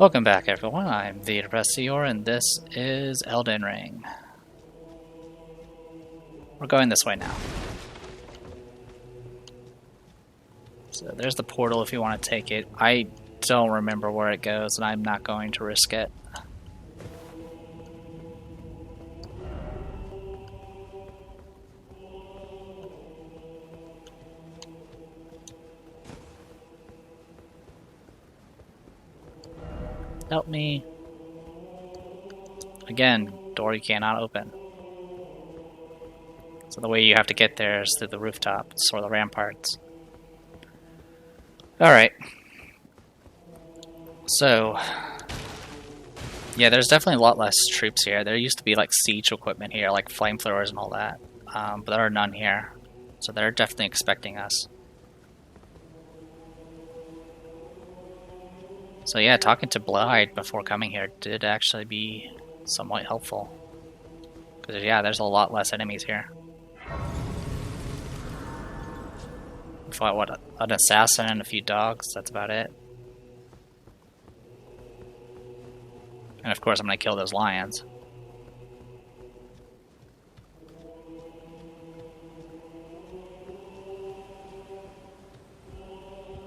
Welcome back, everyone. I'm the Depressior, and this is Elden Ring. We're going this way now. So there's the portal if you want to take it. I don't remember where it goes, and I'm not going to risk it. Help me. Again, door you cannot open. So the way you have to get there is through the rooftops or the ramparts. Alright. So, yeah, there's definitely a lot less troops here. There used to be like siege equipment here, like flamethrowers and all that. But there are none here. So they're definitely expecting us. So yeah, talking to Blide before coming here did actually be somewhat helpful. Because yeah, there's a lot less enemies here. We fought, what, an assassin and a few dogs, that's about it. And of course I'm going to kill those lions.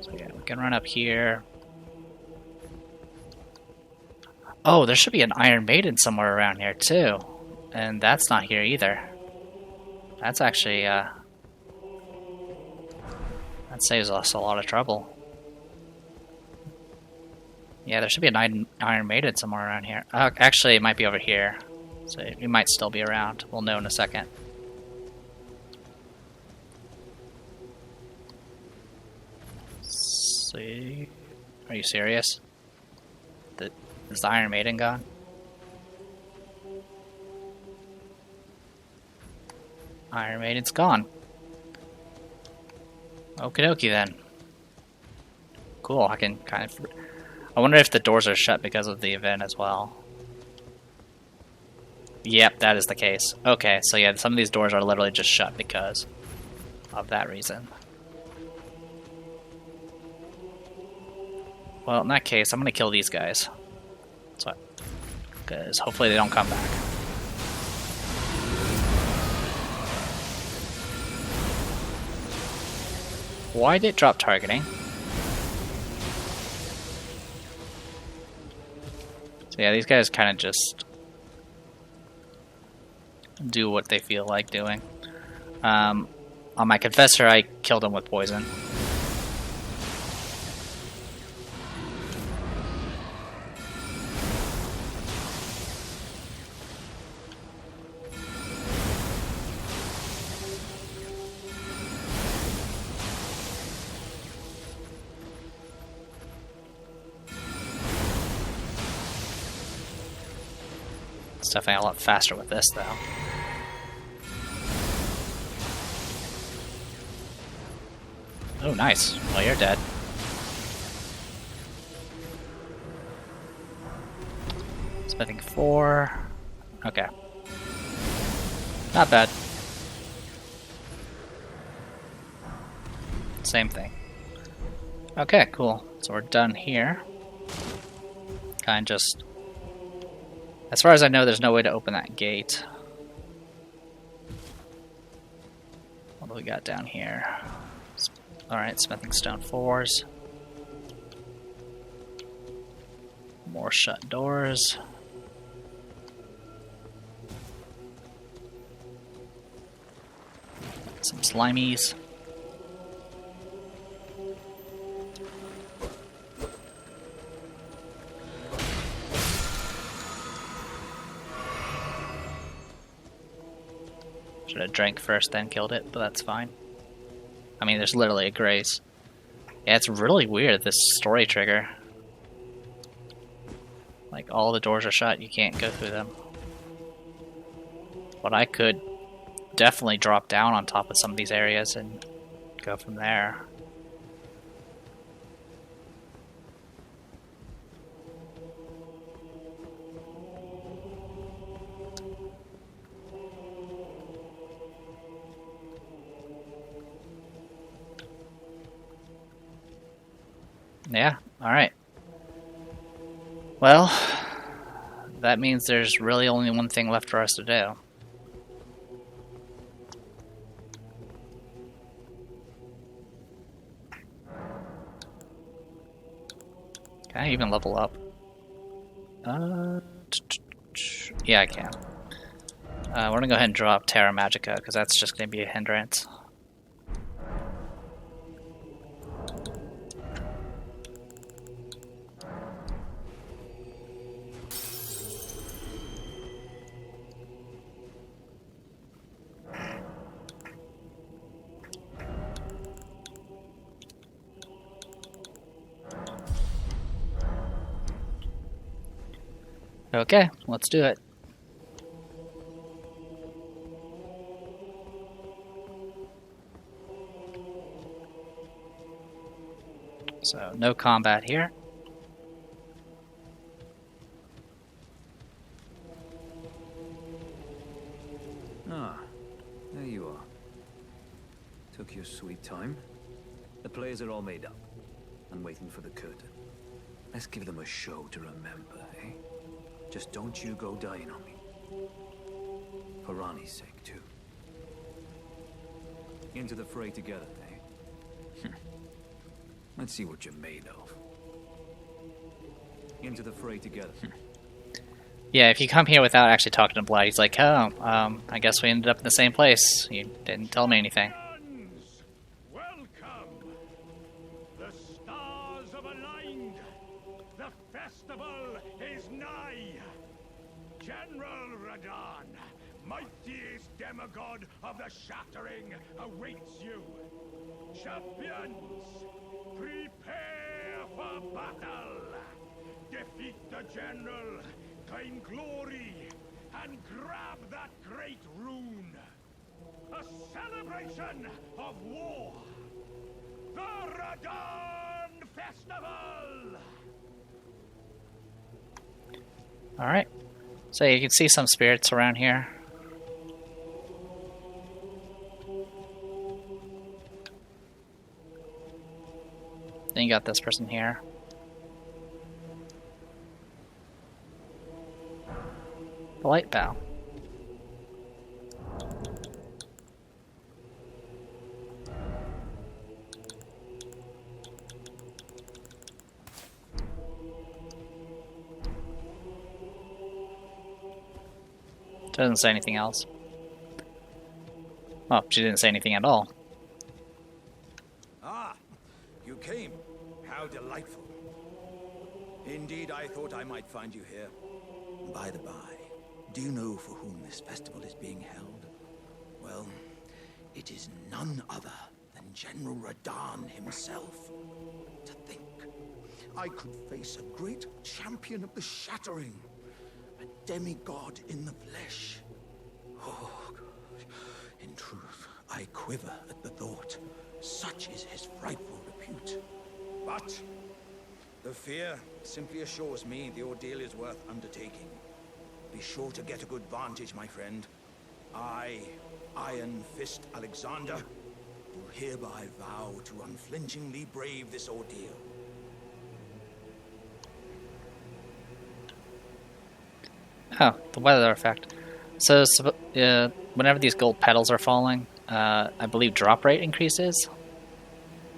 So yeah, we can run up here. Oh, there should be an Iron Maiden somewhere around here too. And that's not here either. That's actually, that saves us a lot of trouble. Yeah, there should be an Iron Maiden somewhere around here. Actually, it might be over here. So it might still be around. We'll know in a second. See? Are you serious? Is the Iron Maiden gone? Iron Maiden's gone. Okie dokie then. Cool, I can kind of... I wonder if the doors are shut because of the event as well. Yep, that is the case. Okay, so yeah, some of these doors are literally just shut because of that reason. Well, in that case, I'm gonna kill these guys. So, because hopefully they don't come back. Why did it drop targeting? So yeah, these guys kind of just do what they feel like doing. On my Confessor, I killed him with poison. It's definitely a lot faster with this, though. Oh, nice. Well, you're dead. Smithing 4. Okay. Not bad. Same thing. Okay, cool. So we're done here. Kind of just... As far as I know, there's no way to open that gate. What do we got down here? Alright, smithing stone 4s. More shut doors. Some slimies. Should have drank first, then killed it, but that's fine. I mean, there's literally a grace. Yeah, it's really weird, this story trigger. Like, all the doors are shut, you can't go through them. But I could definitely drop down on top of some of these areas and go from there. Yeah, alright. Well, that means there's really only one thing left for us to do. Can I even level up? Yeah, I can. We're gonna go ahead and drop Terra Magica, because that's just gonna be a hindrance. Okay, let's do it. So, no combat here. Ah, there you are. Took your sweet time. The players are all made up and waiting for the curtain. Let's give them a show to remember, eh? Just don't you go dying on me. For Ranni's sake, too. Into the fray together, eh? Let's see what you're made of. Into the fray together. Yeah, if you come here without actually talking to Blight, he's like, oh, I guess we ended up in the same place. You didn't tell me anything. Welcome! The stars have aligned. The festival is nigh. General Radahn, mightiest demigod of the Shattering, awaits you. Champions, prepare for battle. Defeat the general, claim glory, and grab that great rune. A celebration of war. The Radahn Festival! Alright. So you can see some spirits around here. Then you got this person here. The light bow. Doesn't say anything else. Oh, she didn't say anything at all. Ah, you came. How delightful. Indeed, I thought I might find you here. By the by, do you know for whom this festival is being held? Well, it is none other than General Radahn himself. To think, I could face a great champion of the Shattering. A demigod in the flesh. Oh, God. In truth, I quiver at the thought. Such is his frightful repute. But the fear simply assures me the ordeal is worth undertaking. Be sure to get a good vantage, my friend. I, Iron Fist Alexander, do hereby vow to unflinchingly brave this ordeal. Oh, the weather effect. So, whenever these gold petals are falling, I believe drop rate increases.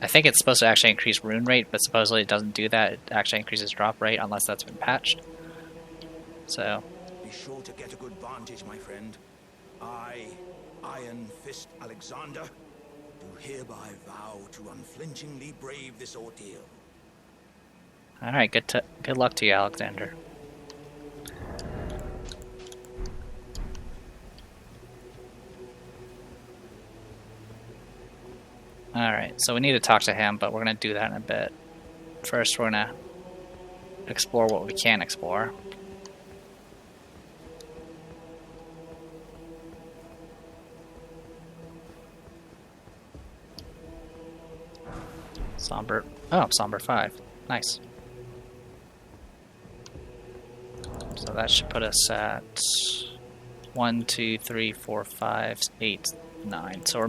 I think it's supposed to actually increase rune rate, but supposedly it doesn't do that. It actually increases drop rate unless that's been patched. So, be sure to get a good vantage, my friend. I, Iron Fist Alexander, do hereby vow to unflinchingly brave this ordeal. alright, good luck to you, Alexander. Alright, so we need to talk to him, but we're going to do that in a bit. First, we're going to explore what we can explore. Somber. Oh, Somber 5. Nice. So that should put us at 1, 2, 3, 4, 5, 8, 9. So we're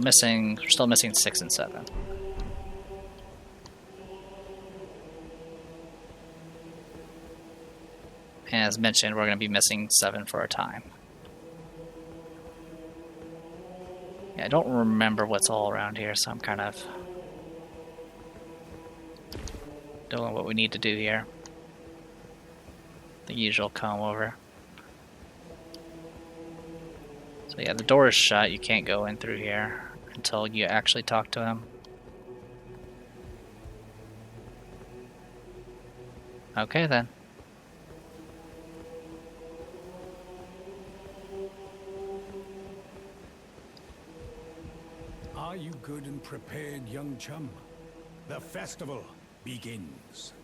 still missing 6 and 7. And as mentioned, we're going to be missing 7 for a time. Yeah, I don't remember what's all around here, so I'm kind of doing what we need to do here. The usual comb over. So yeah, the door is shut. You can't go in through here until you actually talk to him. Okay then. Are you good and prepared, young chum? The festival begins.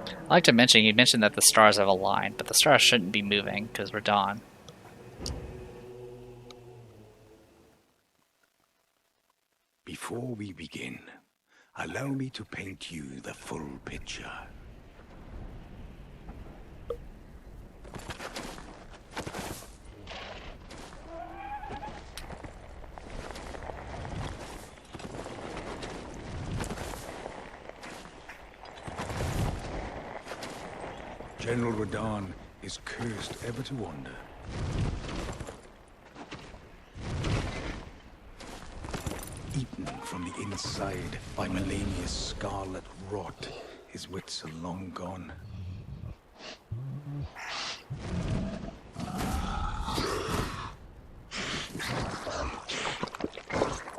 I'd like to mention, you mentioned that the stars have aligned, but the stars shouldn't be moving because we're Radahn. Before we begin, allow me to paint you the full picture. General Radahn is cursed ever to wander. Eaten from the inside by Melania's scarlet rot, his wits are long gone.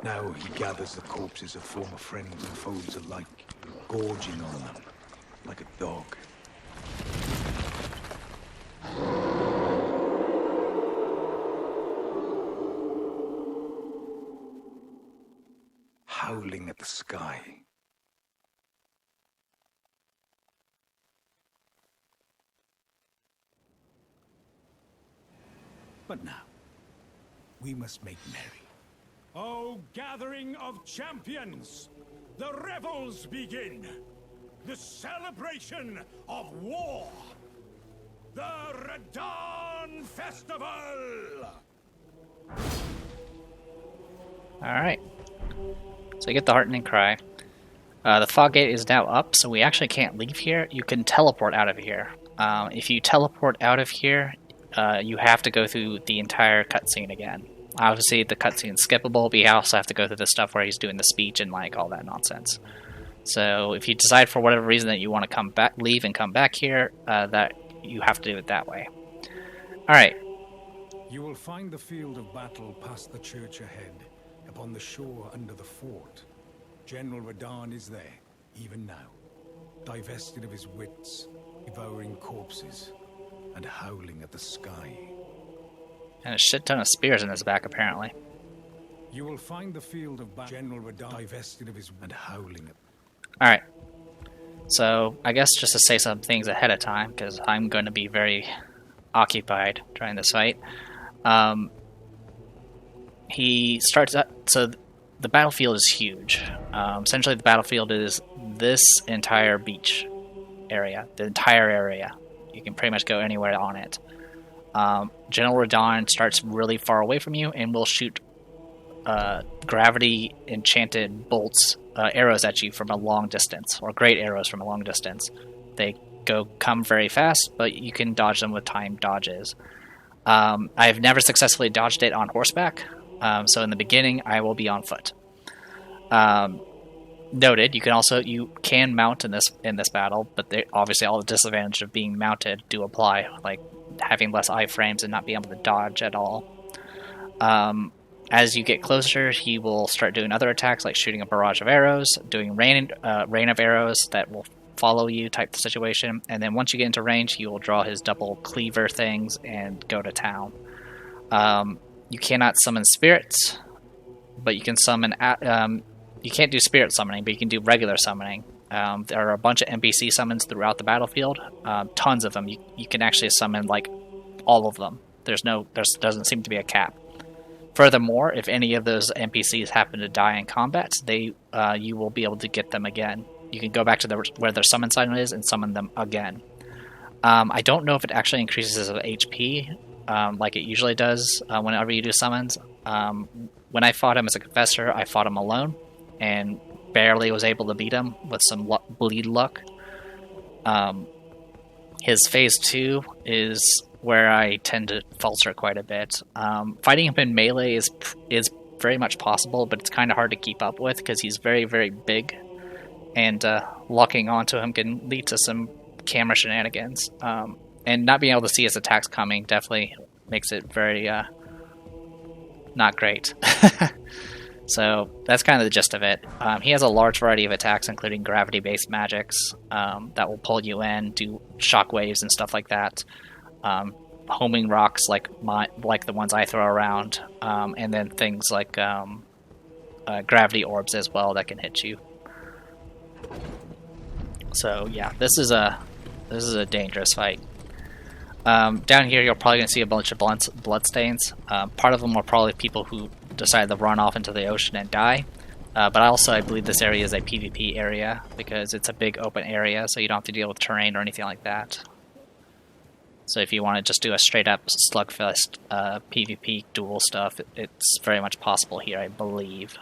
Now he gathers the corpses of former friends and foes alike, gorging on them like a dog. Howling at the sky. But now, we must make merry. O gathering of champions, the revels begin. The celebration of war. The Radahn Festival! Alright. So you get the heartening cry. The fog gate is now up, so we actually can't leave here. You can teleport out of here. If you teleport out of here, you have to go through the entire cutscene again. Obviously, the cutscene's skippable, but you also have to go through the stuff where he's doing the speech and like all that nonsense. So if you decide for whatever reason that you want to come back, leave and come back here, that you have to do it that way. Alright. You will find the field of battle past the church ahead, upon the shore under the fort. General Radahn is there, even now, divested of his wits, devouring corpses, and howling at the sky. And a shit ton of spears in his back, apparently. You will find the field of battle, General Radahn divested of his and howling at... Alright. So, I guess just to say some things ahead of time, because I'm going to be very occupied during this fight. He starts out, so the battlefield is huge. Essentially the battlefield is this entire beach area, the entire area. You can pretty much go anywhere on it. General Radahn starts really far away from you and will shoot gravity enchanted bolts, arrows at you from a long distance, or great arrows from a long distance. They come very fast, but you can dodge them with timed dodges. I've never successfully dodged it on horseback, so in the beginning I will be on foot. Noted, you can mount in this battle, but obviously all the disadvantages of being mounted do apply, like having less iframes and not being able to dodge at all. As you get closer, he will start doing other attacks, like shooting a barrage of arrows, doing rain of arrows that will follow you type of situation, and then once you get into range, he will draw his double cleaver things and go to town. You cannot summon spirits, but you can summon... you can't do spirit summoning, but you can do regular summoning. There are a bunch of NPC summons throughout the battlefield, tons of them. You can actually summon like all of them. There doesn't seem to be a cap. Furthermore, if any of those NPCs happen to die in combat, you will be able to get them again. You can go back to where their summon sign is and summon them again. I don't know if it actually increases his HP like it usually does whenever you do summons. When I fought him as a confessor, I fought him alone and barely was able to beat him with some bleed luck. his phase 2 is where I tend to falter quite a bit. Fighting him in melee is very much possible, but it's kind of hard to keep up with because he's very, very big, and locking onto him can lead to some camera shenanigans. And not being able to see his attacks coming definitely makes it very not great. So that's kind of the gist of it. He has a large variety of attacks, including gravity-based magics that will pull you in, do shockwaves and stuff like that. Homing rocks like the ones I throw around, and then things like gravity orbs as well that can hit you. So yeah, this is a dangerous fight. Down here, you're probably going to see a bunch of bloodstains. Part of them are probably people who decided to run off into the ocean and die. But also, I believe this area is a PvP area because it's a big open area, so you don't have to deal with terrain or anything like that. So if you want to just do a straight-up slugfest PvP duel stuff, it's very much possible here, I believe.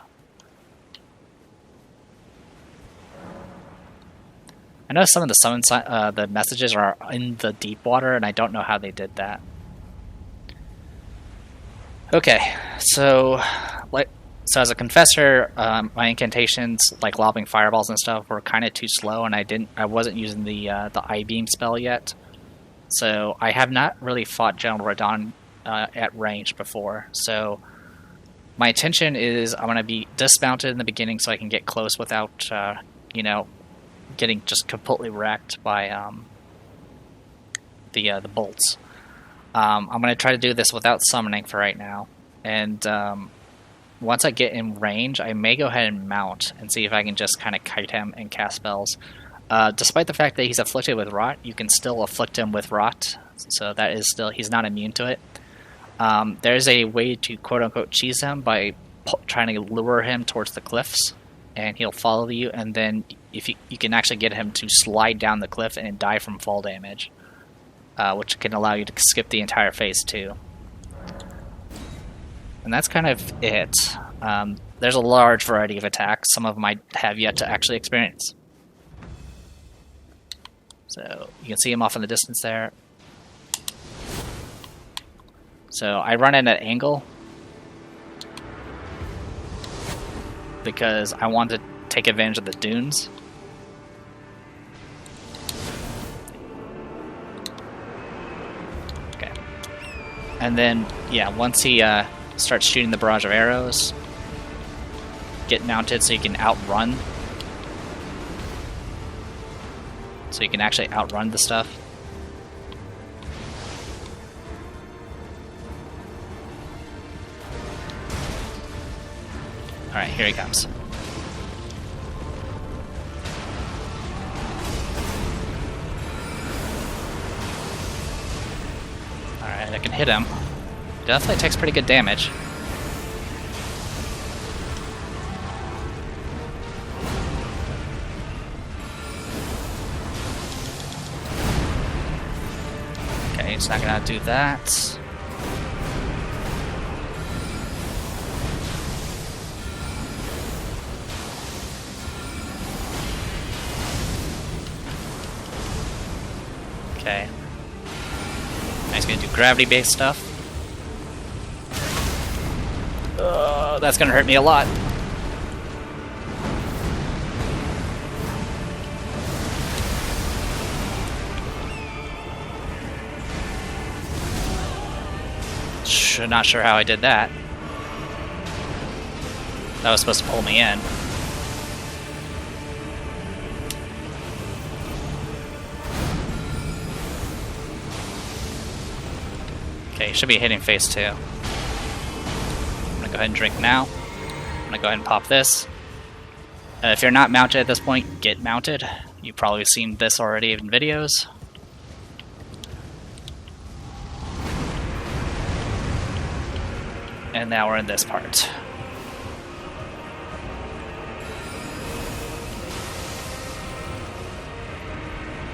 I know some of the messages are in the deep water, and I don't know how they did that. Okay, so as a confessor, my incantations, like lobbing fireballs and stuff, were kind of too slow, and I wasn't using the I-beam spell yet. So I have not really fought General Radahn at range before. So my intention is I'm going to be dismounted in the beginning so I can get close without, getting just completely wrecked by the bolts. I'm going to try to do this without summoning for right now. And once I get in range, I may go ahead and mount and see if I can just kind of kite him and cast spells. Despite the fact that he's afflicted with rot, you can still afflict him with rot. So that is still, he's not immune to it. There's a way to quote-unquote cheese him by trying to lure him towards the cliffs, and he'll follow you, and then if you can actually get him to slide down the cliff and die from fall damage, which can allow you to skip the entire phase 2. And that's kind of it. There's a large variety of attacks. Some of them I have yet to actually experience. So you can see him off in the distance there. So I run in at angle because I want to take advantage of the dunes. Okay. And then, yeah, once he starts shooting the barrage of arrows, get mounted so you can outrun. So you can actually outrun the stuff. Alright, here he comes. Alright, I can hit him. Definitely takes pretty good damage. Okay, it's not gonna do that. Okay. Now he's gonna do gravity-based stuff. That's gonna hurt me a lot. Not sure how I did that. That was supposed to pull me in. Okay, should be hitting phase 2. I'm gonna go ahead and drink now. I'm gonna go ahead and pop this. If you're not mounted at this point, get mounted. You've probably seen this already in videos. And now we're in this part.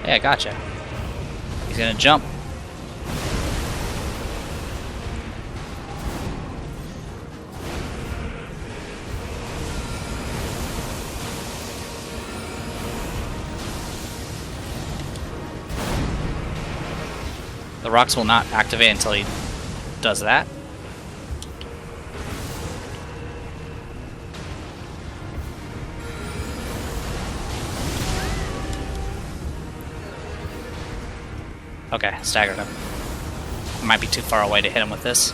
Yeah, gotcha. He's gonna jump. The rocks will not activate until he does that. Okay, staggered him. Might be too far away to hit him with this.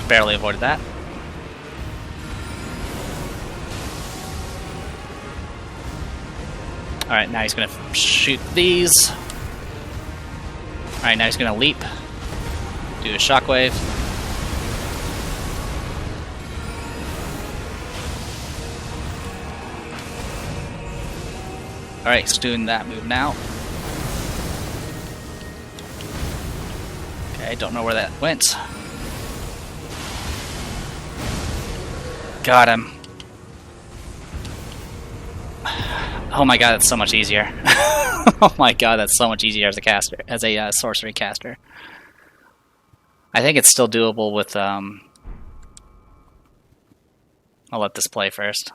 Barely avoided that. Alright, now he's gonna shoot these. Alright, now he's gonna leap. Do a shockwave. Alright, he's doing that move now. Okay, don't know where that went. Got him. Oh my god, that's so much easier. Oh my god, that's so much easier as a caster, as a sorcery caster. I think it's still doable with, I'll let this play first.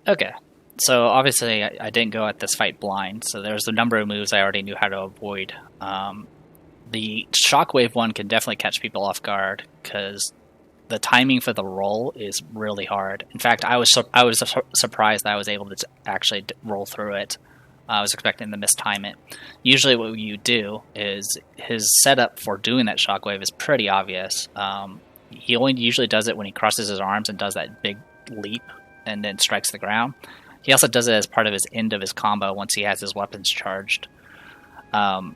Okay, so obviously I didn't go at this fight blind, so there's a number of moves I already knew how to avoid. The shockwave one can definitely catch people off guard, because the timing for the roll is really hard. In fact, I was surprised that I was able to actually roll through it. I was expecting to mistime it. Usually what you do is his setup for doing that shockwave is pretty obvious. He only usually does it when he crosses his arms and does that big leap and then strikes the ground. He also does it as part of his end of his combo once he has his weapons charged. And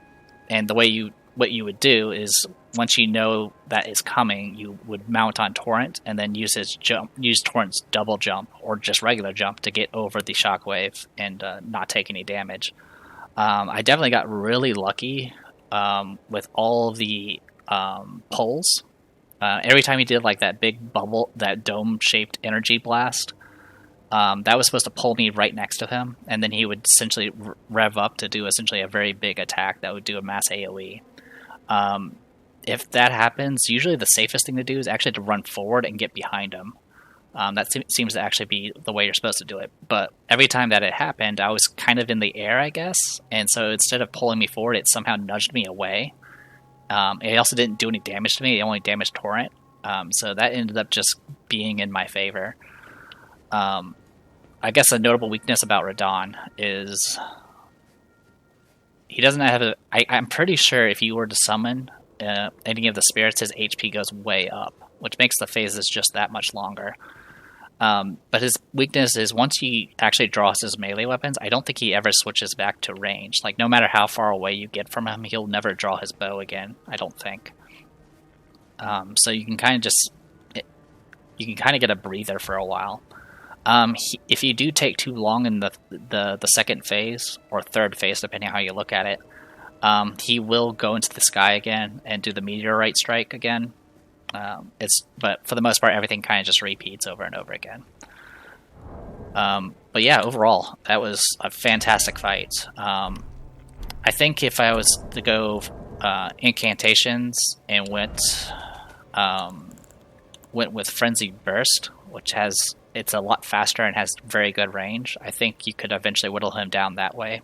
what you would do is, once you know that is coming, you would mount on Torrent and then use Torrent's double jump or just regular jump to get over the shockwave and not take any damage. I definitely got really lucky with all of the pulls. Every time he did like that big bubble, that dome-shaped energy blast, that was supposed to pull me right next to him, and then he would essentially rev up to do essentially a very big attack that would do a mass AoE. If that happens, usually the safest thing to do is actually to run forward and get behind him. That seems to actually be the way you're supposed to do it. But every time that it happened, I was kind of in the air, I guess, and so instead of pulling me forward, it somehow nudged me away. It also didn't do any damage to me, it only damaged Torrent. So that ended up just being in my favor. I guess a notable weakness about Radahn is he doesn't have I'm pretty sure if you were to summon any of the spirits, his HP goes way up, which makes the phases just that much longer. But his weakness is once he actually draws his melee weapons, I don't think he ever switches back to range. Like, no matter how far away you get from him, he'll never draw his bow again, I don't think. So you can kind of get a breather for a while. If you do take too long in the second phase, or third phase, depending on how you look at it, he will go into the sky again and do the meteorite strike again. But for the most part, everything kind of just repeats over and over again. But yeah, overall, that was a fantastic fight. I think if I was to go incantations and went with Frenzied Burst, which it's a lot faster and has very good range, I think you could eventually whittle him down that way.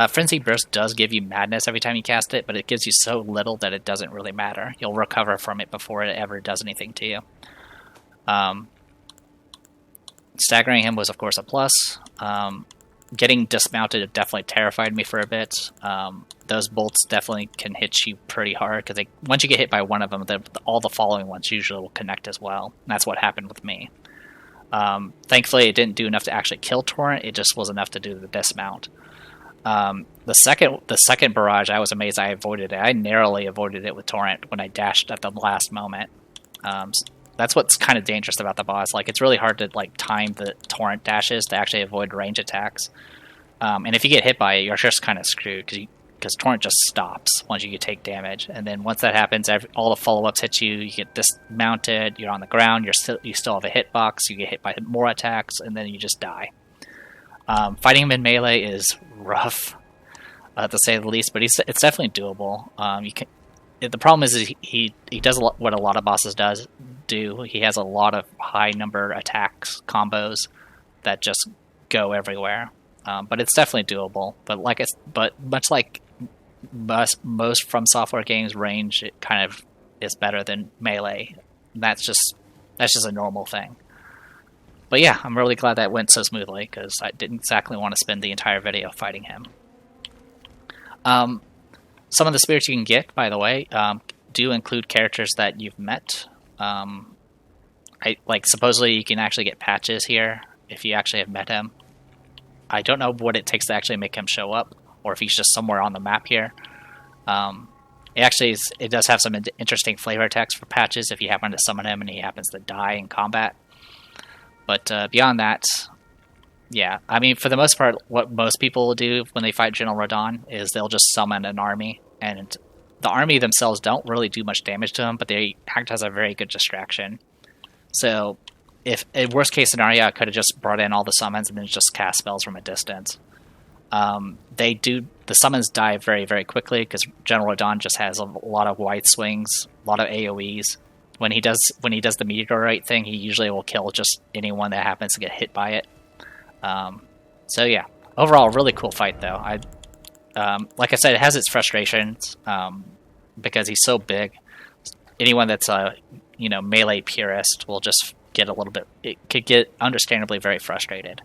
Frenzy Burst does give you madness every time you cast it, but it gives you so little that it doesn't really matter. You'll recover from it before it ever does anything to you. Staggering him was, of course, a plus. getting dismounted definitely terrified me for a bit. Those bolts definitely can hit you pretty hard, because once you get hit by one of them, all the following ones usually will connect as well. And that's what happened with me. Thankfully, it didn't do enough to actually kill Torrent. It just was enough to do the dismount. The second barrage, I was amazed I avoided it. I narrowly avoided it with Torrent when I dashed at the last moment. That's what's kind of dangerous about the boss. Like, it's really hard to time the Torrent dashes to actually avoid range attacks. And if you get hit by it, you're just kind of screwed, because Torrent just stops once you take damage. And then once that happens, all the follow-ups hit you. You get dismounted. You're on the ground. You still have a hitbox. You get hit by more attacks, and then you just die. Fighting him in melee is rough, to say the least, but it's definitely doable. The problem is he does what a lot of bosses do. He has a lot of high number attacks combos that just go everywhere. But it's definitely doable. But much like most From Software games, range it kind of is better than melee. That's just a normal thing. But yeah, I'm really glad that went so smoothly, because I didn't exactly want to spend the entire video fighting him. Some of the spirits you can get, by the way, do include characters that you've met. Supposedly you can actually get patches here if you actually have met him. I don't know what it takes to actually make him show up, or if he's just somewhere on the map here. It does have some interesting flavor text for patches if you happen to summon him and he happens to die in combat. But beyond that, yeah, I mean, for the most part, what most people will do when they fight General Radahn is they'll just summon an army, and the army themselves don't really do much damage to him, but they act as a very good distraction. So, if in worst case scenario, I could have just brought in all the summons and then just cast spells from a distance. The summons die very, very quickly, because General Radahn just has a lot of wide swings, a lot of AoEs. When he does the meteorite thing, he usually will kill just anyone that happens to get hit by it. So yeah, overall, really cool fight though. Like I said, it has its frustrations, because he's so big. Anyone that's a melee purist will just get it could get understandably very frustrated,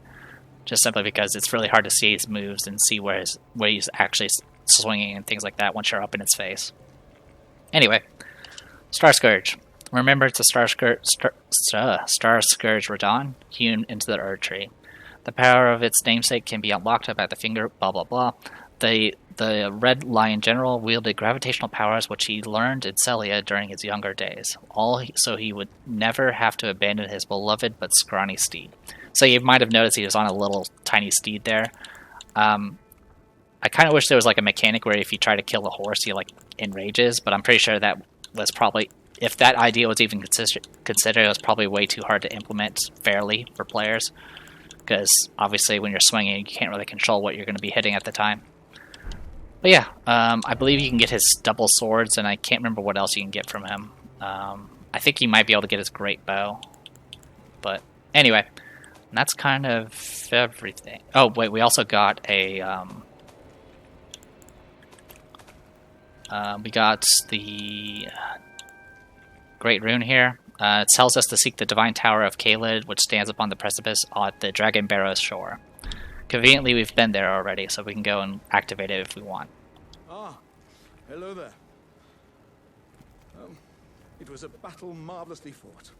just simply because it's really hard to see his moves and see where he's actually swinging and things like that once you're up in his face. Anyway, Star Scourge. Remember, it's a Star Scourge Radahn hewn into the Erd Tree. The power of its namesake can be unlocked by the finger, blah blah blah. The Red Lion General wielded gravitational powers which he learned in Celia during his younger days, so he would never have to abandon his beloved but scrawny steed. So you might have noticed he was on a little tiny steed there. I kind of wish there was a mechanic where if you try to kill a horse, he enrages, but I'm pretty sure that was probably, if that idea was even considered, it was probably way too hard to implement fairly for players. Because obviously when you're swinging, you can't really control what you're going to be hitting at the time. But yeah, I believe you can get his double swords, and I can't remember what else you can get from him. I think you might be able to get his great bow. But anyway, that's kind of everything. Oh wait, we also got we got the Great Rune here. It tells us to seek the Divine Tower of Kaled, which stands upon the precipice at the Dragon Barrow's shore. Conveniently, we've been there already, so we can go and activate it if we want. Ah, hello there. It was a battle marvelously fought.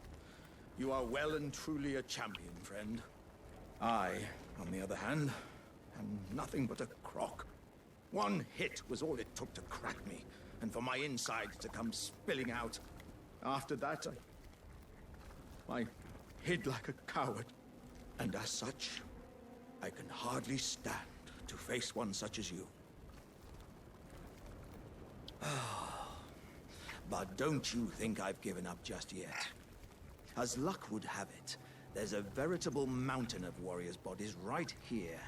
You are well and truly a champion, friend. I, on the other hand, am nothing but a crock. One hit was all it took to crack me, and for my insides to come spilling out. After that, I hid like a coward, and as such, I can hardly stand to face one such as you. But don't you think I've given up just yet. As luck would have it, there's a veritable mountain of warriors' bodies right here.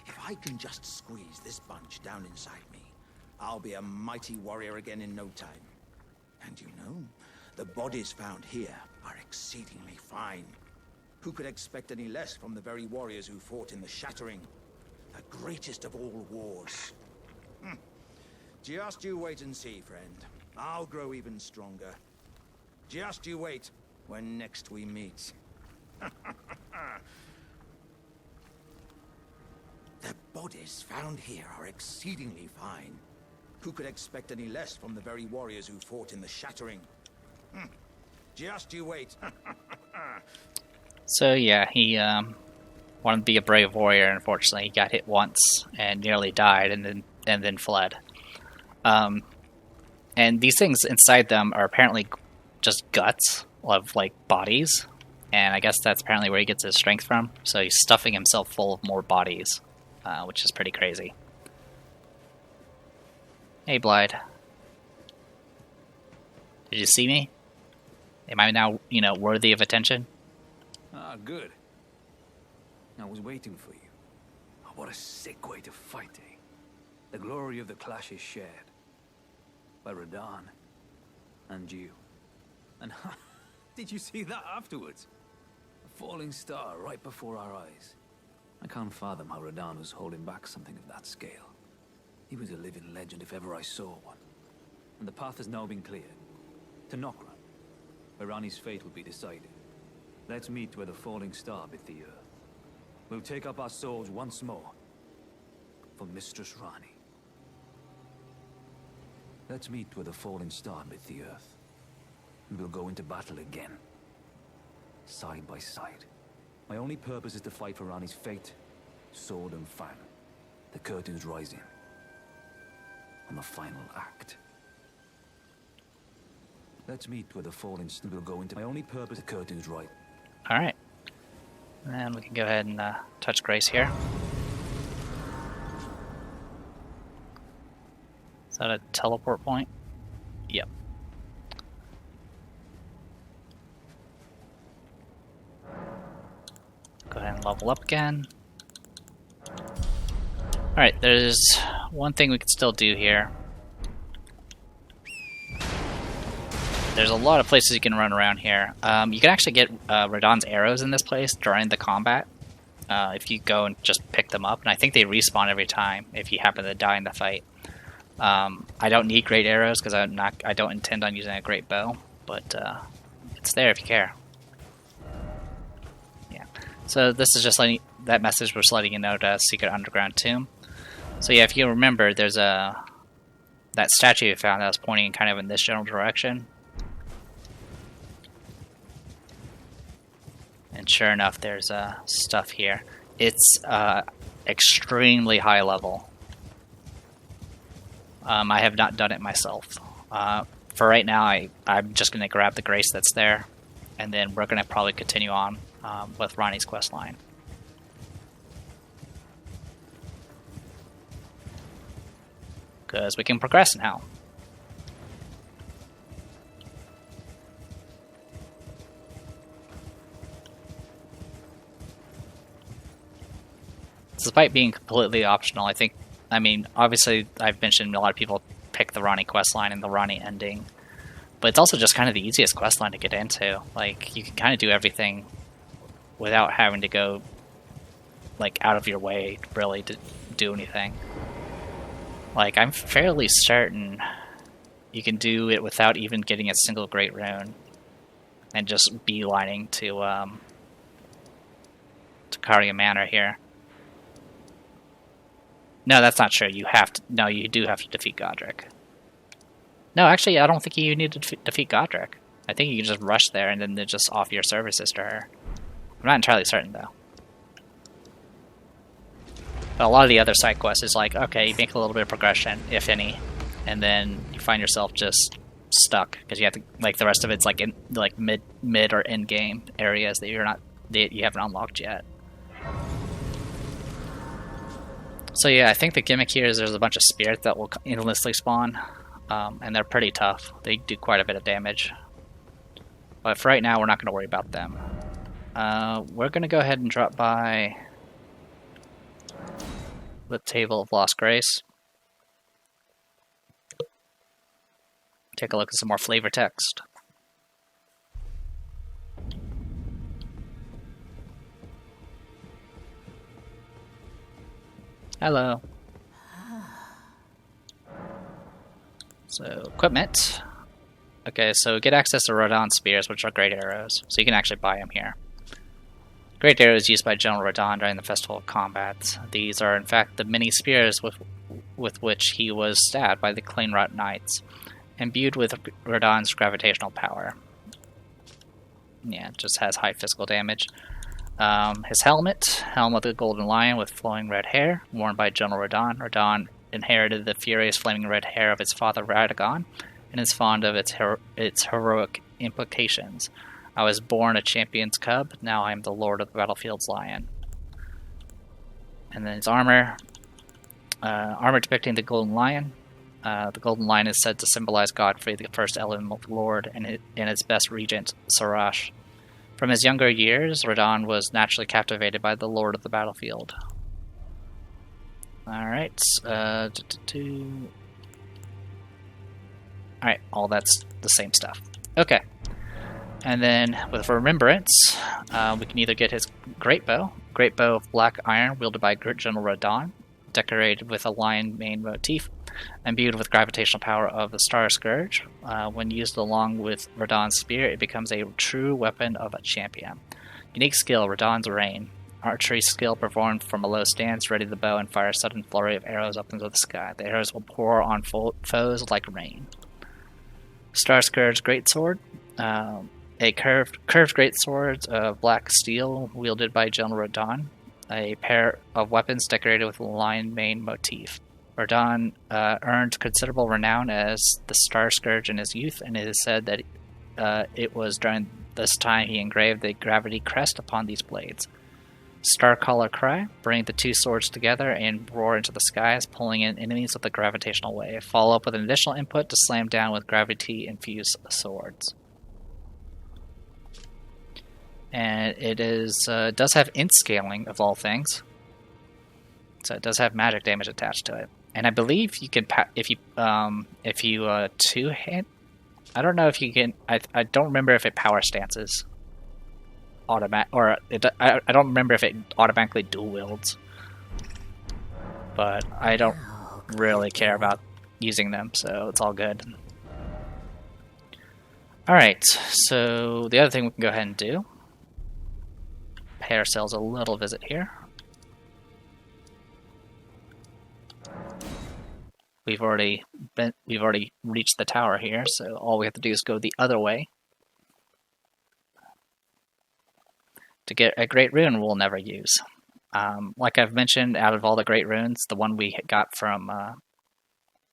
If I can just squeeze this bunch down inside me, I'll be a mighty warrior again in no time. And you know, the bodies found here are exceedingly fine. Who could expect any less from the very warriors who fought in the Shattering, the greatest of all wars? Just you wait and see, friend. I'll grow even stronger. Just you wait when next we meet. bodies found here are exceedingly fine. Who could expect any less from the very warriors who fought in the Shattering? Just you wait. So yeah, he wanted to be a brave warrior. Unfortunately, he got hit once and nearly died, and then fled. And these things inside them are apparently just guts of like bodies, and I guess that's apparently where he gets his strength from. So he's stuffing himself full of more bodies, which is pretty crazy. Hey, Blyde. Did you see me? Am I now, worthy of attention? Ah, good. I was waiting for you. Oh, what a sick way to fight, eh? The glory of the clash is shared. By Radahn. And you. And did you see that afterwards? A falling star right before our eyes. I can't fathom how Radahn was holding back something of that scale. He was a living legend if ever I saw one. And the path has now been cleared. To Nokra, where Ranni's fate will be decided. Let's meet where the falling star bit the earth. We'll take up our swords once more. For Mistress Ranni. Let's meet where the falling star bit the earth. And we'll go into battle again. Side by side. My only purpose is to fight for Ranni's fate, sword and fang. The curtain's rising. On the final act. Let's meet where the falling star will go into. My only purpose, the curtain's right. Alright. And we can go ahead and touch Grace here. Is that a teleport point? Yep. Go ahead and level up again. Alright, there's one thing we can still do here. There's a lot of places you can run around here. You can actually get Radahn's arrows in this place during the combat. If you go and just pick them up, and I think they respawn every time if you happen to die in the fight. I don't need great arrows because I don't intend on using a great bow, but it's there if you care. Yeah. So this is just letting that message was letting you know to secret underground tomb. So yeah, if you remember, there's that statue you found that was pointing kind of in this general direction. And sure enough, there's stuff here. It's extremely high level. I have not done it myself. For right now, I'm just going to grab the Grace that's there, and then we're going to probably continue on with Ranni's questline. Because we can progress now. Despite being completely optional, I mean, obviously, I've mentioned a lot of people pick the Ranni questline and the Ranni ending, but it's also just kind of the easiest questline to get into. Like, you can kind of do everything without having to go, like, out of your way, really, to do anything. Like, I'm fairly certain you can do it without even getting a single Great Rune, and just beelining to Caria Manor here. No, that's not true. You have to. No, you do have to defeat Godric. No, actually, I don't think you need to defeat Godric. I think you can just rush there and then just offer your services to her. I'm not entirely certain, though. But a lot of the other side quests is like, okay, you make a little bit of progression, if any, and then you find yourself just stuck because you have to. Like the rest of it's like in like mid or end game areas that you haven't unlocked yet. So yeah, I think the gimmick here is there's a bunch of spirits that will endlessly spawn, and they're pretty tough. They do quite a bit of damage. But for right now, we're not going to worry about them. We're going to go ahead and drop by the Table of Lost Grace. Take a look at some more flavor text. Hello. So, equipment. Okay, so get access to Radahn spears, which are great arrows. So you can actually buy them here. Great arrows used by General Radahn during the Festival of Combats. These are in fact the many spears with which he was stabbed by the Cleanrot Knights, imbued with Radahn's gravitational power. Yeah, it just has high physical damage. His helm with a golden lion with flowing red hair, worn by General Radahn. Radahn inherited the furious flaming red hair of his father Radahn, and is fond of its heroic implications. I was born a champion's cub, now I am the lord of the battlefield's lion. And then his armor. Armor depicting the golden lion. The golden lion is said to symbolize Godfrey, the first elemental lord, and its best regent, Sarash. From his younger years, Radahn was naturally captivated by the lord of the battlefield. Alright, Alright, all that's the same stuff. Okay. And then, with Remembrance, we can either get his Great Bow of black iron wielded by General Radahn, decorated with a lion mane motif, imbued with gravitational power of the Star Scourge. When used along with Radahn's spear, it becomes a true weapon of a champion. Unique skill, Radahn's Rain. Archery skill performed from a low stance, ready the bow and fire a sudden flurry of arrows up into the sky. The arrows will pour on foes like rain. Star Scourge Greatsword. A curved greatsword of black steel wielded by General Radahn. A pair of weapons decorated with a lion mane motif. Verdan earned considerable renown as the Star Scourge in his youth, and it is said that it was during this time he engraved the gravity crest upon these blades. Starcaller Cry, bring the two swords together and roar into the skies, pulling in enemies with a gravitational wave. Follow up with an additional input to slam down with gravity-infused swords. And it does have int scaling, of all things. So it does have magic damage attached to it. And I believe you can, if you two-hit, I don't know if you can, I don't remember if it power stances I don't remember if it automatically dual wields. But I don't really care about using them, so it's all good. Alright, so the other thing we can go ahead and do, pay ourselves a little visit here. We've already reached the tower here, so all we have to do is go the other way to get a great rune we'll never use. Like I've mentioned, out of all the great runes, the one we got from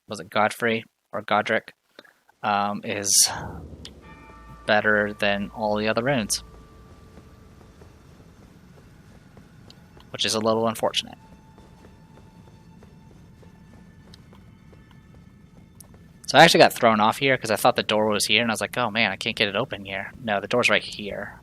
was it Godfrey or Godric, is better than all the other runes, which is a little unfortunate. So I actually got thrown off here because I thought the door was here, and I was like, oh man, I can't get it open here. No, the door's right here.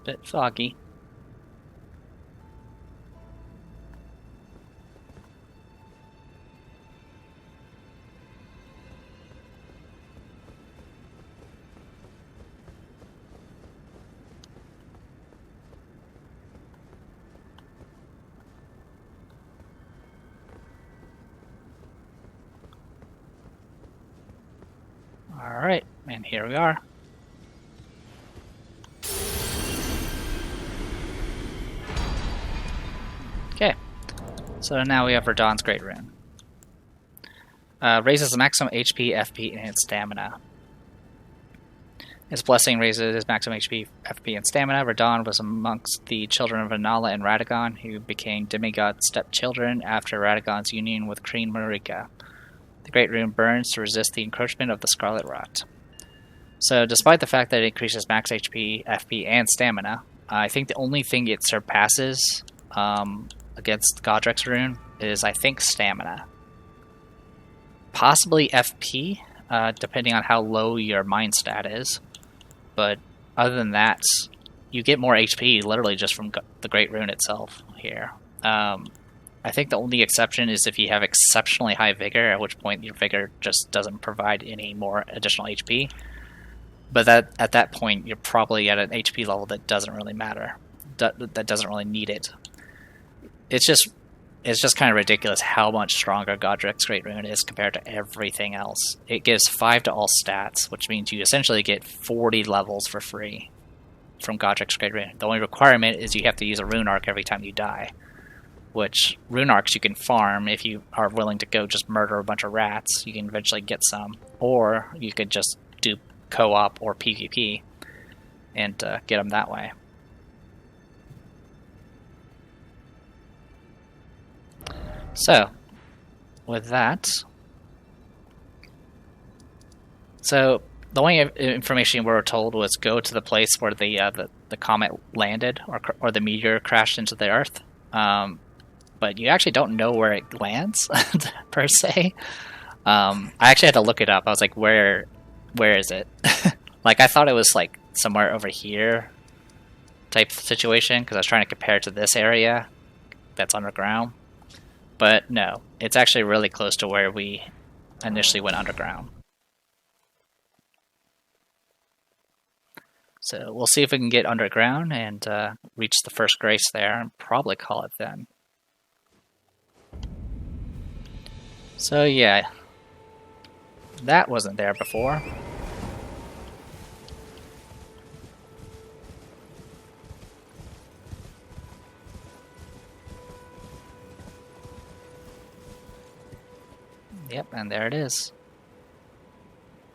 Bit foggy. All right, and here we are. Okay, so now we have Verdan's Great Rune. Raises the maximum HP, FP, and stamina. His blessing raises his maximum HP, FP, and stamina. Radahn was amongst the children of Anala and Radahn, who became demigod stepchildren after Radaghan's union with Queen Marika. The Great Rune burns to resist the encroachment of the Scarlet Rot. So, despite the fact that it increases max HP, FP, and stamina, I think the only thing it surpasses against Godric's Rune is, I think, stamina. Possibly FP, depending on how low your mind stat is. But other than that, you get more HP literally just from the Great Rune itself here. I think the only exception is if you have exceptionally high Vigor, at which point your Vigor just doesn't provide any more additional HP. But at that point, you're probably at an HP level that doesn't really matter. That doesn't really need it. It's just kind of ridiculous how much stronger Godric's Great Rune is compared to everything else. It gives 5 to all stats, which means you essentially get 40 levels for free from Godric's Great Rune. The only requirement is you have to use a Rune Arc every time you die, which Rune Arcs you can farm if you are willing to go just murder a bunch of rats. You can eventually get some, or you could just do co-op or PvP and get them that way. So, with that, the only information we were told was go to the place where the comet landed, or the meteor crashed into the Earth. But you actually don't know where it lands, per se. I actually had to look it up. I was like, where is it? Like, I thought it was like somewhere over here type situation, because I was trying to compare it to this area that's underground. But no, it's actually really close to where we initially went underground. So we'll see if we can get underground and reach the first grace there and probably call it then. So yeah, that wasn't there before. Yep, and there it is.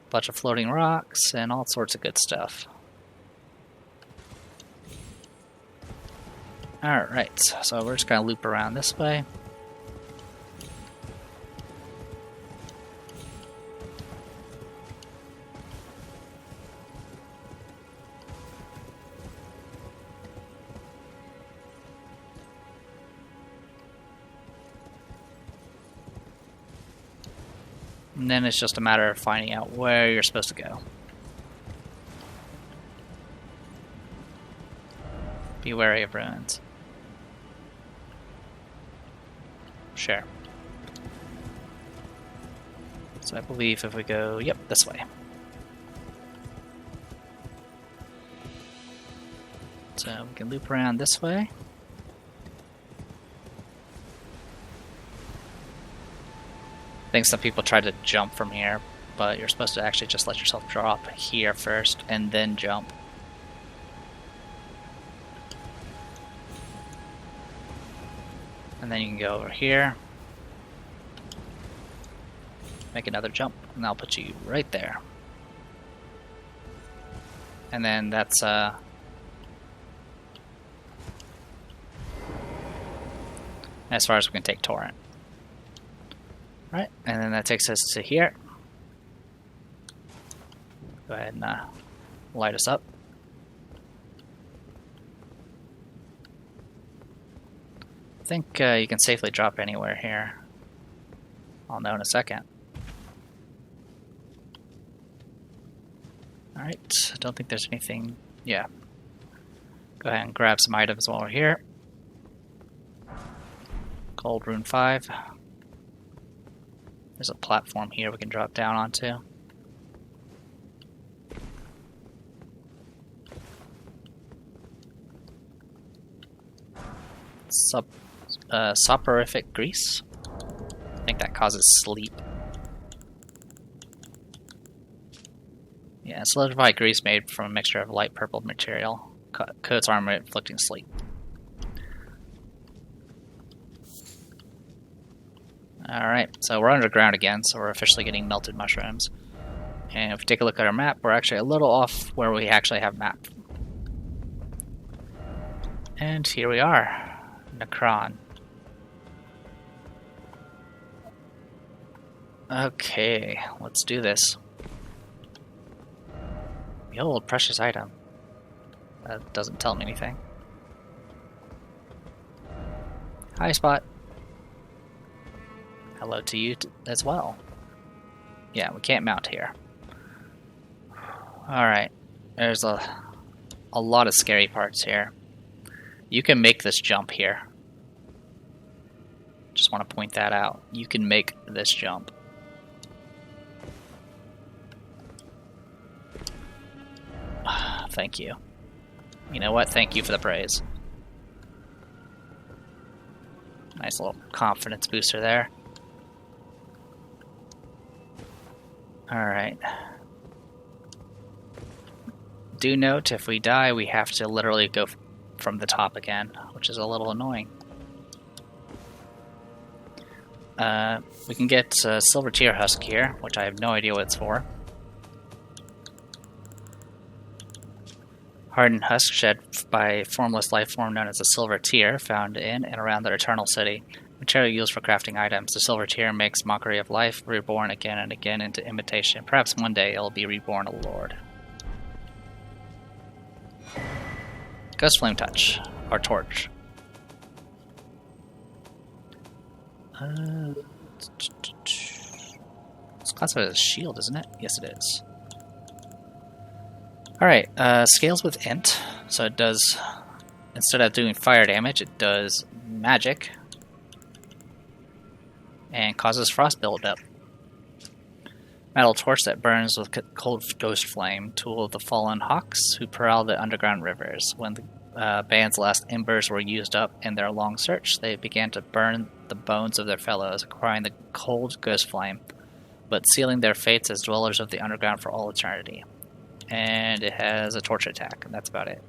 Bunch of floating rocks and all sorts of good stuff. Alright, so we're just going to loop around this way. And then it's just a matter of finding out where you're supposed to go. Be wary of ruins. Sure. So I believe if we go, yep, this way. So we can loop around this way. I think some people try to jump from here, but you're supposed to actually just let yourself drop here first and then jump. And then you can go over here, make another jump, and that'll put you right there. And then that's as far as we can take Torrent. Right, and then that takes us to here. Go ahead and light us up. I think you can safely drop anywhere here. I'll know in a second. Alright, I don't think there's anything. Yeah. Go ahead and grab some items while we're here. Cold Rune 5. There's a platform here we can drop down onto. Soporific grease. I think that causes sleep. Yeah, solidified grease made from a mixture of light purple material. Coats armor inflicting sleep. Alright, so we're underground again, so we're officially getting melted mushrooms. And if we take a look at our map, we're actually a little off where we actually have mapped. And here we are, Necron. Okay, let's do this. Behold, precious item. That doesn't tell me anything. Hi, Spot. Hello to you as well. Yeah, we can't mount here. Alright, there's a lot of scary parts here. You can make this jump here. Just want to point that out. You can make this jump. Thank you. You know what? Thank you for the praise. Nice little confidence booster there. Alright. Do note, if we die, we have to literally go from the top again, which is a little annoying. We can get Silver Tear Husk here, which I have no idea what it's for. Hardened husk shed by a formless life form known as a Silver Tear, found in and around the Eternal City. Material used for crafting items. The Silver Tear makes mockery of life, reborn again and again into imitation. Perhaps one day it will be reborn a lord. Ghost Flame Touch, or Torch. It's classified as a shield, isn't it? Yes, it is. Alright, scales with int, so it does, instead of doing fire damage, it does magic, and causes frost buildup. Metal torch that burns with cold ghost flame, tool of the fallen hawks who prowl the underground rivers. When the band's last embers were used up in their long search, they began to burn the bones of their fellows, acquiring the cold ghost flame, but sealing their fates as dwellers of the underground for all eternity. And it has a torch attack, and that's about it.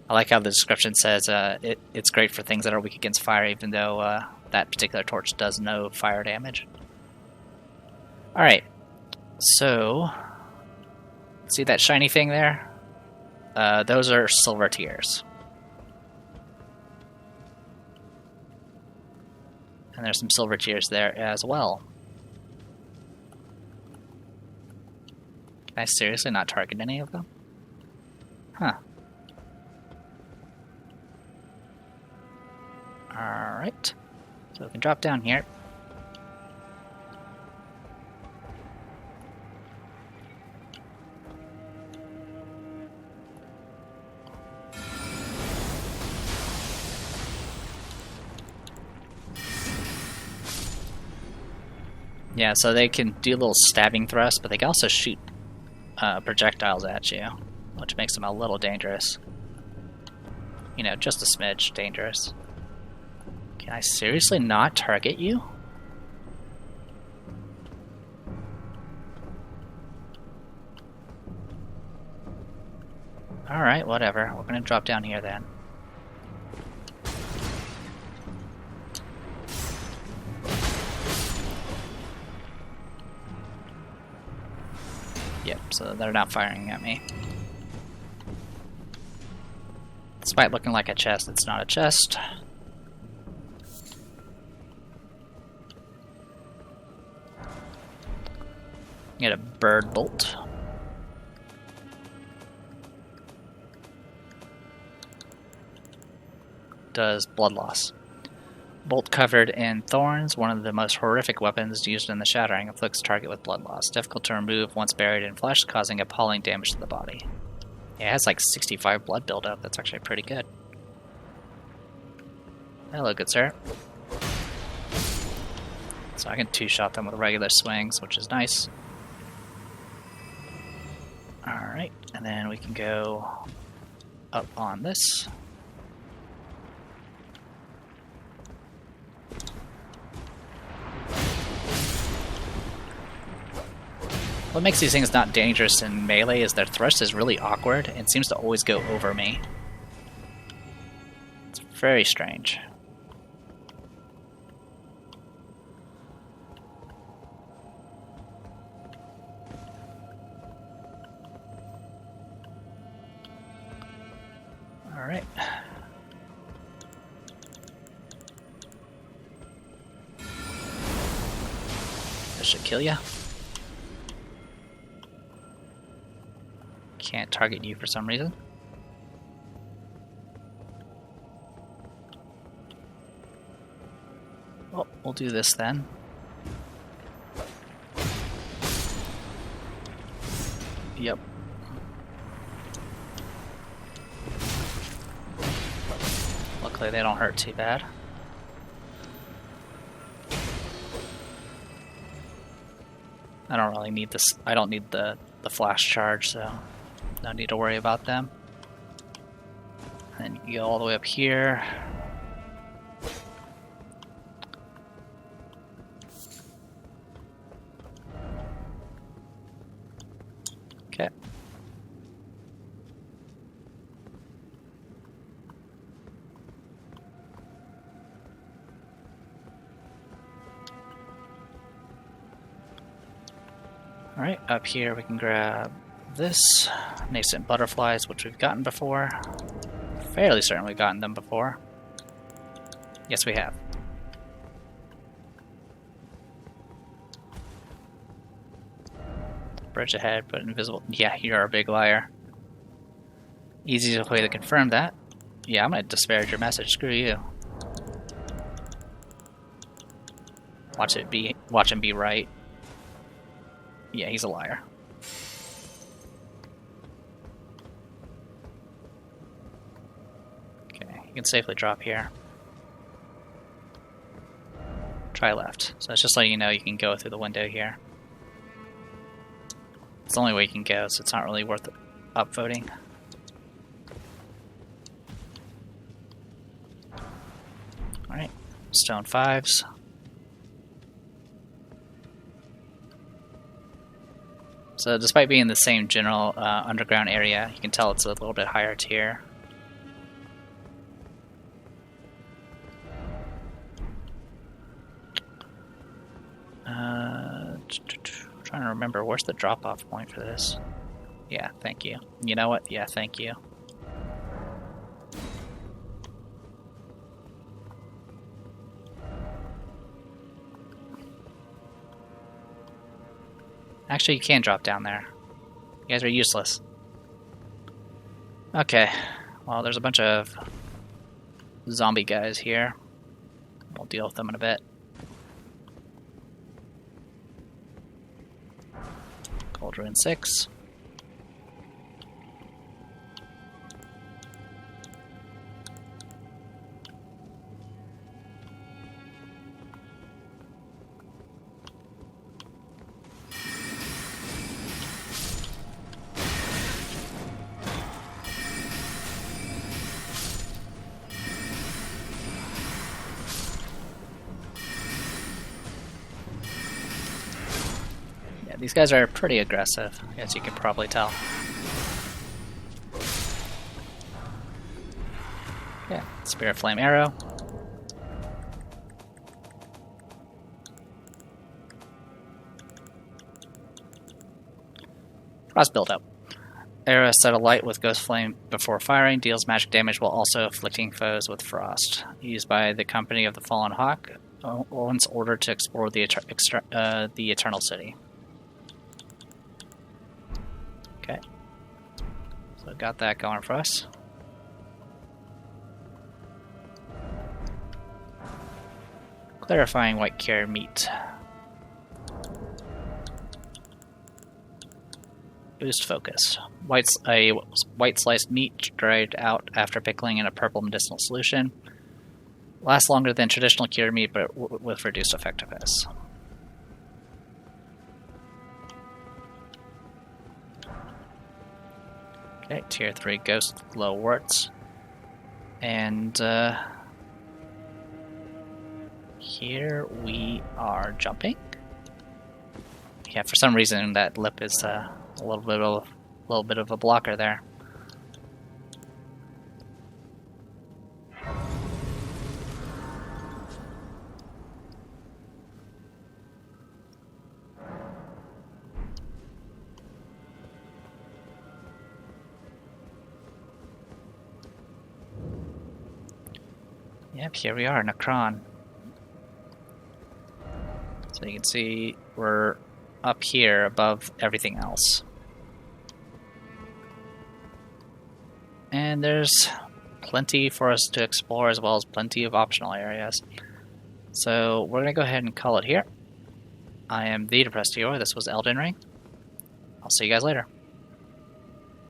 I like how the description says it's great for things that are weak against fire, even though that particular torch does no fire damage. Alright, so see that shiny thing there? Those are Silver Tears. And there's some Silver Tears there as well. Can I seriously not target any of them? Huh. Alright. So we can drop down here. Yeah, so they can do little stabbing thrusts, but they can also shoot projectiles at you, which makes them a little dangerous. You know, just a smidge dangerous. Can I seriously not target you? Alright, whatever. We're gonna drop down here then. Yep, so they're not firing at me. Despite looking like a chest, it's not a chest. Get a bird bolt. Does blood loss. Bolt covered in thorns, one of the most horrific weapons used in the Shattering, inflicts target with blood loss. Difficult to remove once buried in flesh, causing appalling damage to the body. Yeah, it has like 65 blood buildup. That's actually pretty good. Hello, good sir. So I can two-shot them with regular swings, which is nice. Alright, and then we can go up on this. What makes these things not dangerous in melee is their thrust is really awkward and seems to always go over me. It's very strange. Alright. This should kill ya. Can't target you for some reason. Well, we'll do this then. Yep. Luckily they don't hurt too bad. I don't really need this. I don't need the flash charge, so no need to worry about them. And you go all the way up here. Okay. Alright, up here we can grab this. Nascent butterflies, which we've gotten before. Fairly certain we've gotten them before. Yes, we have. Bridge ahead, but invisible. Yeah, you're a big liar. Easiest way to confirm that. Yeah, I'm gonna disparage your message. Screw you. Watch him be right. Yeah, he's a liar. Okay, you can safely drop here. Try left. So it's just letting you know you can go through the window here. It's the only way you can go, so it's not really worth upvoting. Alright, stone 5s. So despite being the same general underground area, you can tell it's a little bit higher tier. Trying to remember, where's the drop-off point for this? Yeah, thank you. You know what? Yeah, thank you. Actually, you can drop down there. You guys are useless. Okay, well, there's a bunch of zombie guys here. We'll deal with them in a bit. Gold Rune 6. These guys are pretty aggressive, as you can probably tell. Yeah, Spirit Flame Arrow. Frost Buildup. Arrow set alight with Ghost Flame before firing, deals magic damage while also afflicting foes with frost. Used by the Company of the Fallen Hawk, once ordered to explore the Eternal City. Okay, so got that going for us. Clarifying white cured meat. Boost focus. A white sliced meat dried out after pickling in a purple medicinal solution. Lasts longer than traditional cured meat, but with reduced effectiveness. Okay, tier 3 ghost glow warts. And here we are jumping. Yeah, for some reason that lip is a little bit of a blocker there. Yep, here we are, Necron. So you can see we're up here above everything else. And there's plenty for us to explore, as well as plenty of optional areas. So we're going to go ahead and call it here. I am the Depressed Hero. This was Elden Ring. I'll see you guys later.